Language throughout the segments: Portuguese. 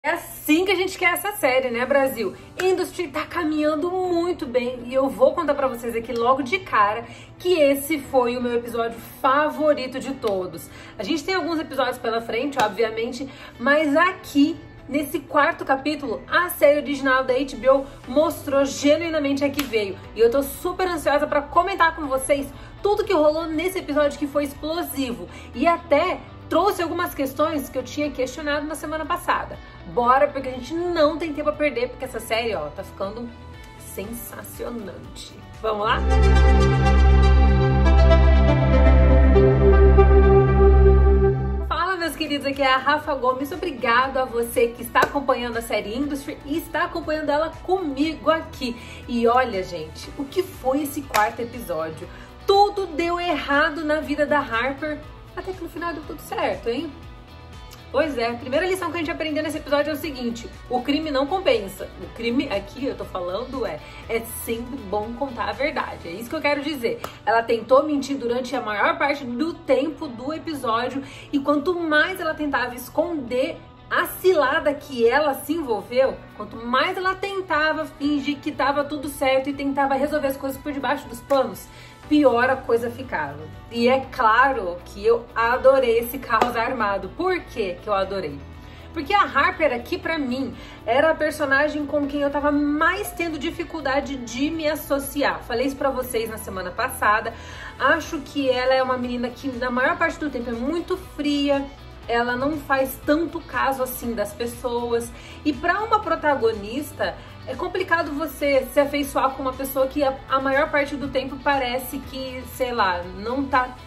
É assim que a gente quer essa série, né, Brasil? Industry tá caminhando muito bem e eu vou contar pra vocês aqui logo de cara que esse foi o meu episódio favorito de todos. A gente tem alguns episódios pela frente, obviamente, mas aqui, nesse quarto capítulo, a série original da HBO mostrou genuinamente a que veio. E eu tô super ansiosa pra comentar com vocês tudo que rolou nesse episódio que foi explosivo. E até trouxe algumas questões que eu tinha questionado na semana passada. Bora, porque a gente não tem tempo a perder, porque essa série, ó, tá ficando sensacionante. Vamos lá? Fala, meus queridos, aqui é a Rafa Gomes. Obrigado a você que está acompanhando a série Industry e está acompanhando ela comigo aqui. E olha, gente, o que foi esse quarto episódio? Tudo deu errado na vida da Harper, até que no final deu tudo certo, hein? Pois é, a primeira lição que a gente aprendeu nesse episódio é o seguinte: o crime não compensa. O crime, aqui eu tô falando, é sempre bom contar a verdade. É isso que eu quero dizer. Ela tentou mentir durante a maior parte do tempo do episódio e quanto mais ela tentava esconder a cilada que ela se envolveu, quanto mais ela tentava fingir que tava tudo certo e tentava resolver as coisas por debaixo dos panos, pior a coisa ficava. E é claro que eu adorei esse caos armado. Por que eu adorei? Porque a Harper aqui, pra mim, era a personagem com quem eu tava mais tendo dificuldade de me associar. Falei isso pra vocês na semana passada. Acho que ela é uma menina que, na maior parte do tempo, é muito fria. Ela não faz tanto caso assim das pessoas. E pra uma protagonista, é complicado você se afeiçoar com uma pessoa que a maior parte do tempo parece que, sei lá, não tá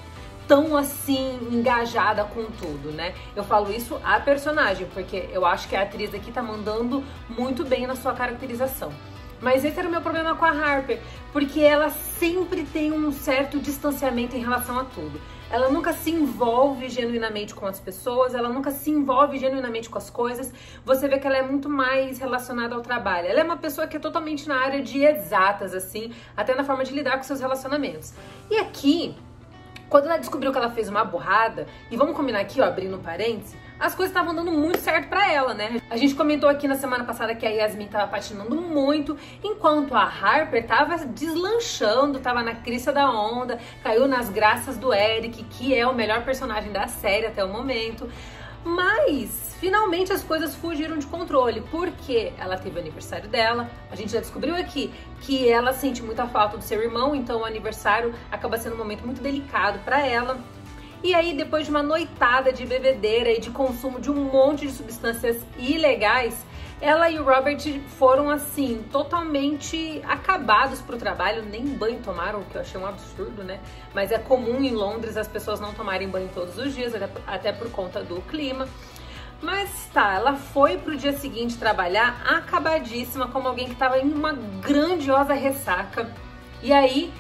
tão assim engajada com tudo, né? Eu falo isso a personagem, porque eu acho que a atriz aqui tá mandando muito bem na sua caracterização. Mas esse era o meu problema com a Harper, porque ela sempre tem um certo distanciamento em relação a tudo. Ela nunca se envolve genuinamente com as pessoas, ela nunca se envolve genuinamente com as coisas. Você vê que ela é muito mais relacionada ao trabalho. Ela é uma pessoa que é totalmente na área de exatas, assim, até na forma de lidar com seus relacionamentos. E aqui, quando ela descobriu que ela fez uma burrada, e vamos combinar aqui, ó, abrindo um parêntese, as coisas estavam dando muito certo pra ela, né? A gente comentou aqui na semana passada que a Yasmin tava patinando muito, enquanto a Harper tava deslanchando, tava na crista da onda, caiu nas graças do Eric, que é o melhor personagem da série até o momento. Mas, finalmente as coisas fugiram de controle, porque ela teve o aniversário dela. A gente já descobriu aqui que ela sente muita falta do seu irmão, então o aniversário acaba sendo um momento muito delicado pra ela. E aí, depois de uma noitada de bebedeira e de consumo de um monte de substâncias ilegais, ela e o Robert foram, assim, totalmente acabados pro trabalho, nem banho tomaram, o que eu achei um absurdo, né? Mas é comum em Londres as pessoas não tomarem banho todos os dias, até por conta do clima. Mas tá, ela foi pro dia seguinte trabalhar acabadíssima, como alguém que tava em uma grandiosa ressaca. E aí,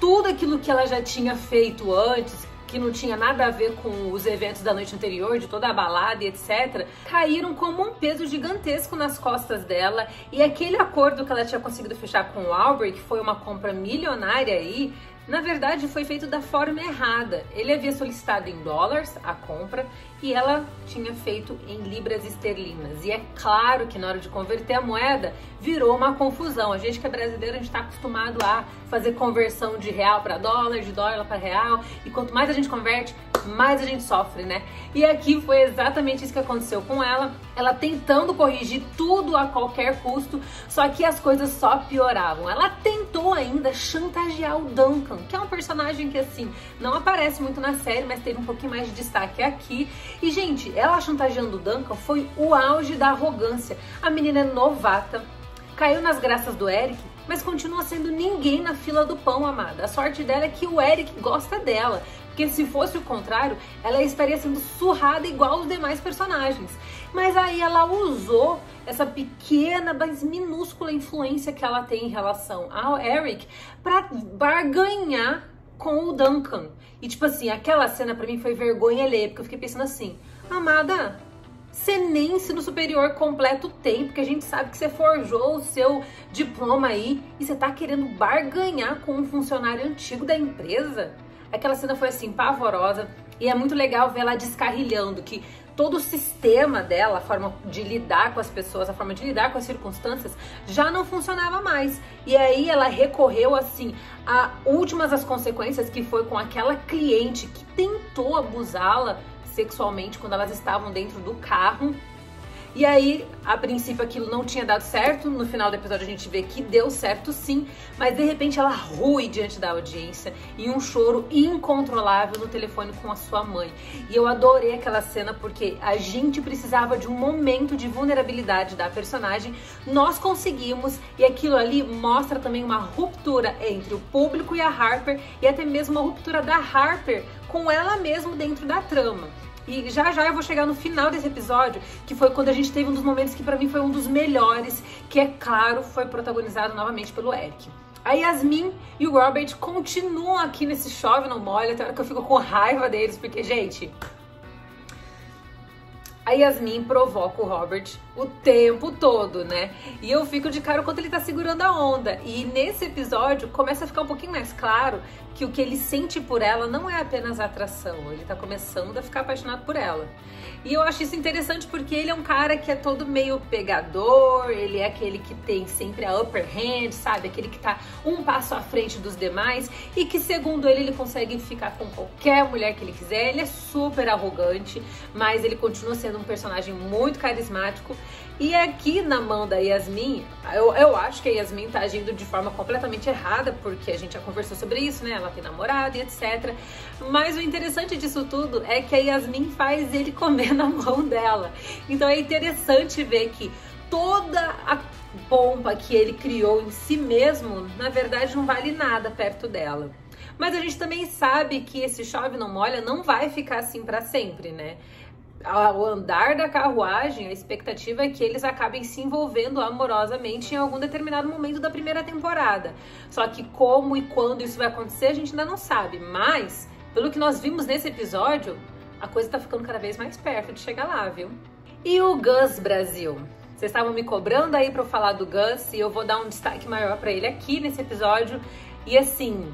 tudo aquilo que ela já tinha feito antes, que não tinha nada a ver com os eventos da noite anterior, de toda a balada e etc., caíram como um peso gigantesco nas costas dela. E aquele acordo que ela tinha conseguido fechar com o Albert, que foi uma compra milionária aí, na verdade foi feito da forma errada. Ele havia solicitado em dólares a compra e ela tinha feito em libras esterlinas. E é claro que na hora de converter a moeda virou uma confusão. A gente que é brasileiro, a gente está acostumado a fazer conversão de real para dólar, de dólar para real. E quanto mais a gente converte, mais a gente sofre, né? E aqui foi exatamente isso que aconteceu com ela. Ela tentando corrigir tudo a qualquer custo, só que as coisas só pioravam. Ela tentou ainda chantagear o Duncan, que é um personagem que, assim, não aparece muito na série, mas teve um pouquinho mais de destaque aqui. E, gente, ela chantageando o Duncan foi o auge da arrogância. A menina é novata, caiu nas graças do Eric, mas continua sendo ninguém na fila do pão, amada. A sorte dela é que o Eric gosta dela, porque se fosse o contrário, ela estaria sendo surrada igual os demais personagens. Mas aí ela usou essa pequena, mas minúscula influência que ela tem em relação ao Eric pra barganhar com o Duncan. E tipo assim, aquela cena pra mim foi vergonha alheia, porque eu fiquei pensando assim, amada, você nem ensino superior completo tem, porque a gente sabe que você forjou o seu diploma aí e você tá querendo barganhar com um funcionário antigo da empresa? Aquela cena foi assim, pavorosa. E é muito legal ver ela descarrilhando que todo o sistema dela, a forma de lidar com as pessoas, a forma de lidar com as circunstâncias, já não funcionava mais. E aí ela recorreu, assim, a últimas das consequências, que foi com aquela cliente que tentou abusá-la sexualmente quando elas estavam dentro do carro. E aí, a princípio, aquilo não tinha dado certo. No final do episódio a gente vê que deu certo sim, mas de repente ela rui diante da audiência em um choro incontrolável no telefone com a sua mãe. E eu adorei aquela cena porque a gente precisava de um momento de vulnerabilidade da personagem. Nós conseguimos, e aquilo ali mostra também uma ruptura entre o público e a Harper, e até mesmo uma ruptura da Harper com ela mesma dentro da trama. E já eu vou chegar no final desse episódio, que foi quando a gente teve um dos momentos que pra mim foi um dos melhores, que é claro, foi protagonizado novamente pelo Eric. A Yasmin e o Robert continuam aqui nesse chove não molha, até hora que eu fico com raiva deles, porque, gente, a Yasmin provoca o Robert o tempo todo, né? E eu fico de cara o quanto ele tá segurando a onda. E nesse episódio começa a ficar um pouquinho mais claro que o que ele sente por ela não é apenas atração, ele tá começando a ficar apaixonado por ela. E eu acho isso interessante porque ele é um cara que é todo meio pegador, ele é aquele que tem sempre a upper hand, sabe? Aquele que tá um passo à frente dos demais e que, segundo ele consegue ficar com qualquer mulher que ele quiser. Ele é super arrogante, mas ele continua sendo um personagem muito carismático. E aqui na mão da Yasmin, eu acho que a Yasmin tá agindo de forma completamente errada, porque a gente já conversou sobre isso, né? Ela tem namorado e etc. Mas o interessante disso tudo é que a Yasmin faz ele comer na mão dela. Então é interessante ver que toda a pompa que ele criou em si mesmo, na verdade, não vale nada perto dela. Mas a gente também sabe que esse chove não molha não vai ficar assim pra sempre, né? Ao andar da carruagem, a expectativa é que eles acabem se envolvendo amorosamente em algum determinado momento da primeira temporada. Só que como e quando isso vai acontecer, a gente ainda não sabe. Mas, pelo que nós vimos nesse episódio, a coisa tá ficando cada vez mais perto de chegar lá, viu? E o Gus Brasil? Vocês estavam me cobrando aí pra eu falar do Gus, e eu vou dar um destaque maior pra ele aqui nesse episódio. E assim,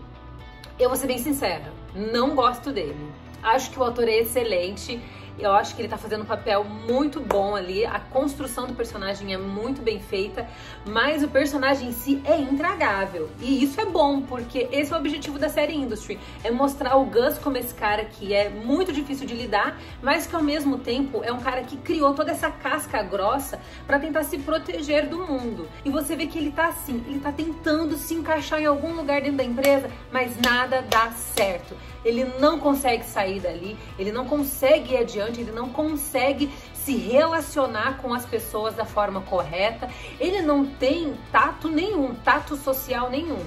eu vou ser bem sincera, não gosto dele. Acho que o ator é excelente. Eu acho que ele tá fazendo um papel muito bom ali, a construção do personagem é muito bem feita, mas o personagem em si é intragável. E isso é bom, porque esse é o objetivo da série Industry, é mostrar o Gus como esse cara que é muito difícil de lidar, mas que ao mesmo tempo é um cara que criou toda essa casca grossa pra tentar se proteger do mundo. E você vê que ele tá assim, ele tá tentando se encaixar em algum lugar dentro da empresa, mas nada dá certo. Ele não consegue sair dali, ele não consegue ir adiante, ele não consegue se relacionar com as pessoas da forma correta, ele não tem tato nenhum, tato social nenhum.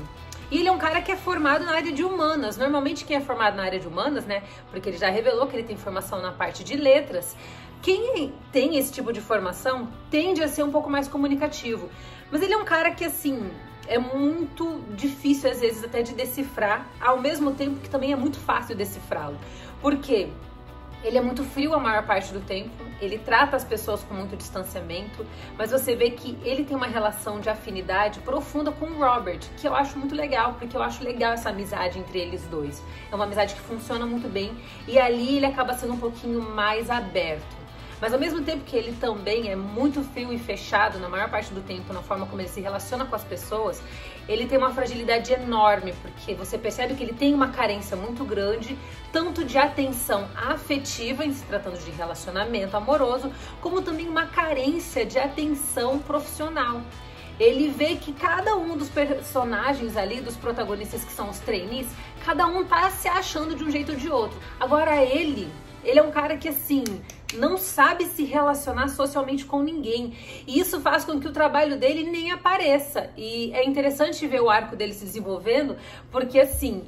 E ele é um cara que é formado na área de humanas. Normalmente quem é formado na área de humanas, né, porque ele já revelou que ele tem formação na parte de letras, quem tem esse tipo de formação tende a ser um pouco mais comunicativo. Mas ele é um cara que, assim, é muito difícil às vezes até de decifrar, ao mesmo tempo que também é muito fácil decifrá-lo. Por quê? Ele é muito frio a maior parte do tempo, ele trata as pessoas com muito distanciamento, mas você vê que ele tem uma relação de afinidade profunda com o Robert, que eu acho muito legal, porque eu acho legal essa amizade entre eles dois. É uma amizade que funciona muito bem e ali ele acaba sendo um pouquinho mais aberto. Mas ao mesmo tempo que ele também é muito frio e fechado na maior parte do tempo na forma como ele se relaciona com as pessoas, ele tem uma fragilidade enorme, porque você percebe que ele tem uma carência muito grande, tanto de atenção afetiva, em se tratando de relacionamento amoroso, como também uma carência de atenção profissional. Ele vê que cada um dos personagens ali, dos protagonistas que são os trainees, cada um tá se achando de um jeito ou de outro. Agora ele é um cara que, assim, não sabe se relacionar socialmente com ninguém. E isso faz com que o trabalho dele nem apareça. E é interessante ver o arco dele se desenvolvendo, porque, assim,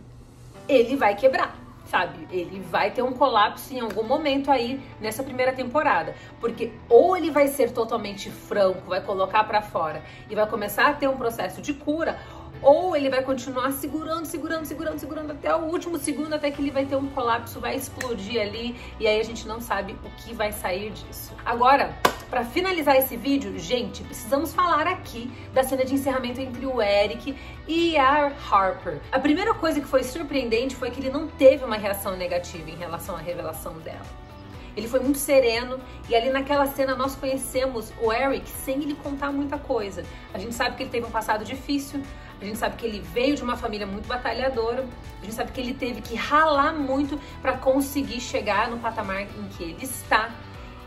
ele vai quebrar, sabe? Ele vai ter um colapso em algum momento aí nessa primeira temporada. Porque ou ele vai ser totalmente franco, vai colocar pra fora e vai começar a ter um processo de cura, ou ele vai continuar segurando até o último segundo, até que ele vai ter um colapso, vai explodir ali, e aí a gente não sabe o que vai sair disso. Agora, para finalizar esse vídeo, gente, precisamos falar aqui da cena de encerramento entre o Eric e a Harper. A primeira coisa que foi surpreendente foi que ele não teve uma reação negativa em relação à revelação dela. Ele foi muito sereno e ali naquela cena nós conhecemos o Eric sem ele contar muita coisa. A gente sabe que ele teve um passado difícil, a gente sabe que ele veio de uma família muito batalhadora, a gente sabe que ele teve que ralar muito para conseguir chegar no patamar em que ele está.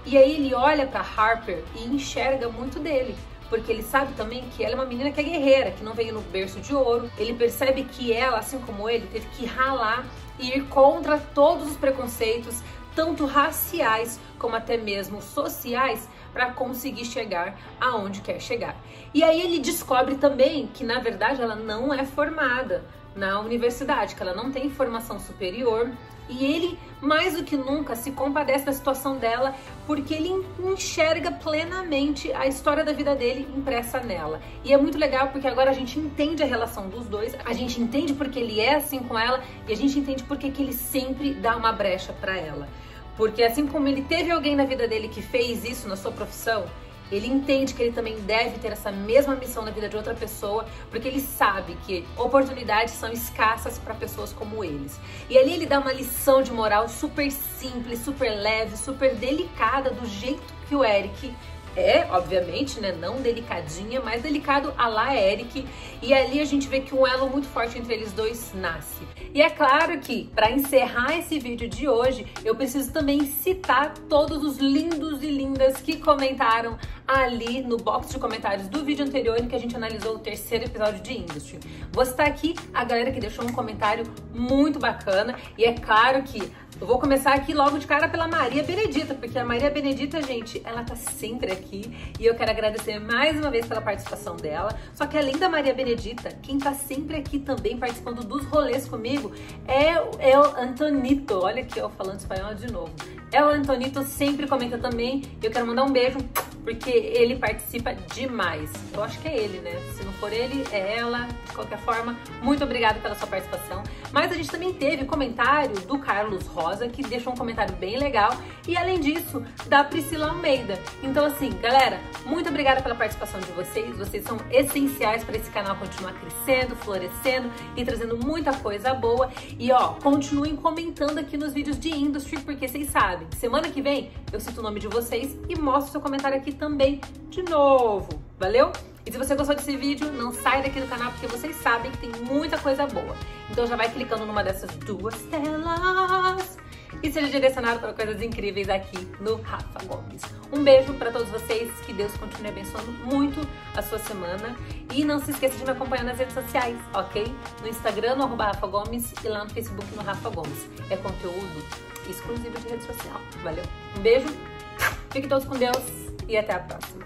E aí ele olha para Harper e enxerga muito dele, porque ele sabe também que ela é uma menina que é guerreira, que não veio no berço de ouro. Ele percebe que ela, assim como ele, teve que ralar e ir contra todos os preconceitos, tanto raciais como até mesmo sociais, para conseguir chegar aonde quer chegar. E aí ele descobre também que, na verdade, ela não é formada na universidade, que ela não tem formação superior, e ele, mais do que nunca, se compadece da situação dela, porque ele enxerga plenamente a história da vida dele impressa nela. E é muito legal porque agora a gente entende a relação dos dois, a gente entende porque ele é assim com ela, e a gente entende porque que ele sempre dá uma brecha para ela. Porque assim como ele teve alguém na vida dele que fez isso na sua profissão, ele entende que ele também deve ter essa mesma missão na vida de outra pessoa, porque ele sabe que oportunidades são escassas para pessoas como eles. E ali ele dá uma lição de moral super simples, super leve, super delicada, do jeito que o Eric é, obviamente, né, não delicadinha, mas delicado à la Eric. E ali a gente vê que um elo muito forte entre eles dois nasce. E é claro que, para encerrar esse vídeo de hoje, eu preciso também citar todos os lindos e lindas que comentaram ali no box de comentários do vídeo anterior em que a gente analisou o terceiro episódio de Industry. Vou citar aqui a galera que deixou um comentário muito bacana, e é claro que eu vou começar aqui logo de cara pela Maria Benedita, porque a Maria Benedita, gente, ela tá sempre aqui e eu quero agradecer mais uma vez pela participação dela. Só que além da Maria Benedita, quem tá sempre aqui também participando dos rolês comigo é o Antonito. Olha aqui, ó, falando espanhol de novo. O Antonito sempre comenta também e eu quero mandar um beijo porque ele participa demais. Eu acho que é ele, né? Se não for ele, é ela. De qualquer forma, muito obrigada pela sua participação. Mas a gente também teve comentário do Carlos Rosa, que deixou um comentário bem legal. E além disso, da Priscila Almeida. Então assim, galera, muito obrigada pela participação de vocês. Vocês são essenciais para esse canal continuar crescendo, florescendo e trazendo muita coisa boa. E ó, continuem comentando aqui nos vídeos de Industry, porque vocês sabem, semana que vem eu cito o nome de vocês e mostro seu comentário aqui também de novo. Valeu? E se você gostou desse vídeo, não sai daqui do canal, porque vocês sabem que tem muita coisa boa. Então já vai clicando numa dessas duas telas e seja direcionado para coisas incríveis aqui no Rafa Gomes. Um beijo para todos vocês, que Deus continue abençoando muito a sua semana. E não se esqueça de me acompanhar nas redes sociais, ok? No Instagram, no @Rafa Gomes, e lá no Facebook, no Rafa Gomes. É conteúdo exclusivo de rede social. Valeu? Um beijo, fiquem todos com Deus e até a próxima.